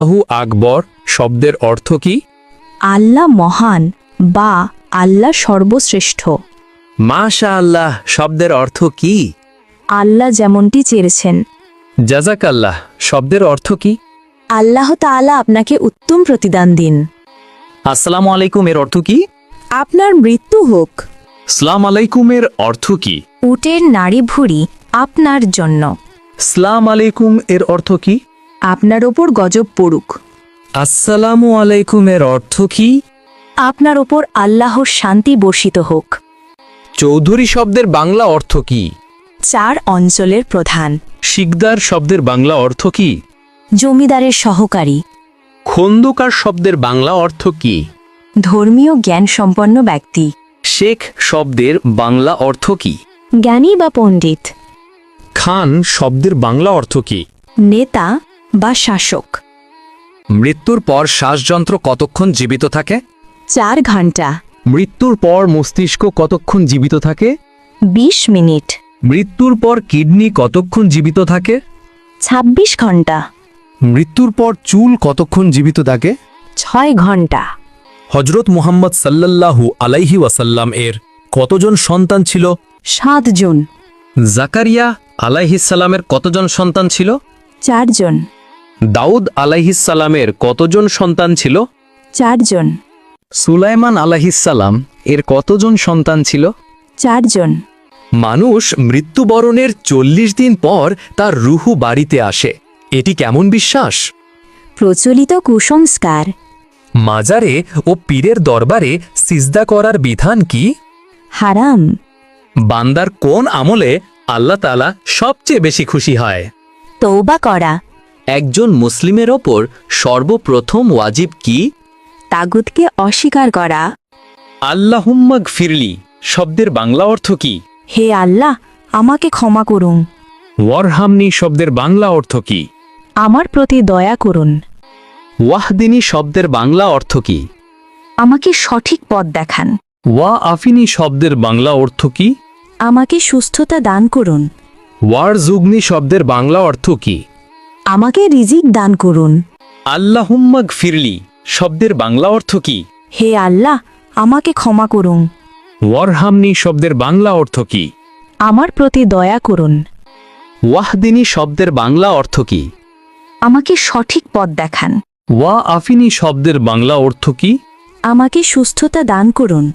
আল্লাহু আকবর শব্দের অর্থ কি? আল্লাহ মহান বা আল্লাহ সর্বশ্রেষ্ঠ। মাশাআল্লাহ শব্দের অর্থ কি? আল্লাহ যেমনটি চেয়েছেন। জাযাকাল্লাহ শব্দের অর্থ কি? আল্লাহ তাআলা আপনাকে উত্তম প্রতিদান দিন। আসসালামু আলাইকুম এর অর্থ কি? আপনার মৃত্যু হোক। সালাম আলাইকুমের অর্থ কি? উটের নাড়ি ভুঁড়ি আপনার জন্য। সালাম আলাইকুম এর অর্থ কি? আপনার ওপর গজব পড়ুক। আসসালামু আলাইকুম এর অর্থ কি? আপনার ওপর আল্লাহর শান্তি বর্ষিত হোক। চৌধুরী শব্দের বাংলা অর্থ কি? 4 অঞ্চলের প্রধান। শিকদার শব্দের বাংলা অর্থ কি? জমিদারের সহকারী। খন্দকার শব্দের বাংলা অর্থ কি? ধর্মীয় জ্ঞান সম্পন্ন ব্যক্তি। শেখ শব্দের বাংলা অর্থ কি? জ্ঞানী বা পণ্ডিত। খান শব্দের বাংলা অর্থ কি? নেতা বা শাসক। মৃত্যুর পর শ্বাসযন্ত্র কতক্ষণ জীবিত থাকে? 4 ঘন্টা। মৃত্যুর পর মস্তিষ্ক কতক্ষণ জীবিত থাকে? 20 মিনিট। মৃত্যুর পর কিডনি কতক্ষণ জীবিত থাকে? 26 ঘন্টা। মৃত্যুর পর চুল কতক্ষণ জীবিত থাকে? 6 ঘন্টা। হজরত মুহাম্মদ সাল্লাল্লাহু আলাইহি ওয়াসাল্লাম এর কতজন সন্তান ছিল? 7 জন। জাকারিয়া আলাইহিসসালামের কতজন সন্তান ছিল? 4 জন। দাউদ আলাইহিসসালামের কতজন সন্তান ছিল? 4 জন। সুলাইমান আলাইহিসসালাম এর কতজন সন্তান ছিল? 4 জন। মানুষ মৃত্যুবরণের 40 দিন পর তার রুহু বাড়িতে আসে, এটি কেমন বিশ্বাস? প্রচলিত কুসংস্কার। মাজারে ও পীরের দরবারে সিজদা করার বিধান কি? হারাম। বান্দার কোন আমলে আল্লাহ তাআলা সবচেয়ে বেশি খুশি হয়? তওবা করা। একজন মুসলিমের ওপর সর্বপ্রথম ওয়াজিব কি? তাগুতকে অস্বীকার করা। আল্লাহুম্মা গফিরলি শব্দের বাংলা অর্থ কি? হে আল্লাহ, আমাকে ক্ষমা করুন। ওয়ারহামনি শব্দের বাংলা অর্থ কি? আমার প্রতি দয়া করুন। ওয়াহদিনী শব্দের বাংলা অর্থ কি? আমাকে সঠিক পথ দেখান। ওয়া আফিনী শব্দের বাংলা অর্থ কি? আমাকে সুস্থতা দান করুন। ওয়ারজুগনি শব্দের বাংলা অর্থ কি? আমাকে রিজিক দান করুন। আল্লাহুম্মা গফিরলি শব্দের বাংলা অর্থ কি? হে আল্লাহ, আমাকে ক্ষমা করুন। ওয়ারহামনি শব্দের বাংলা অর্থ কি? আমার প্রতি দয়া করুন। ওয়াহদিনী শব্দের বাংলা অর্থ কি? আমাকে সঠিক পথ দেখান। ওয়া আফিনী শব্দের বাংলা অর্থ কি? আমাকে সুস্থতা দান করুন।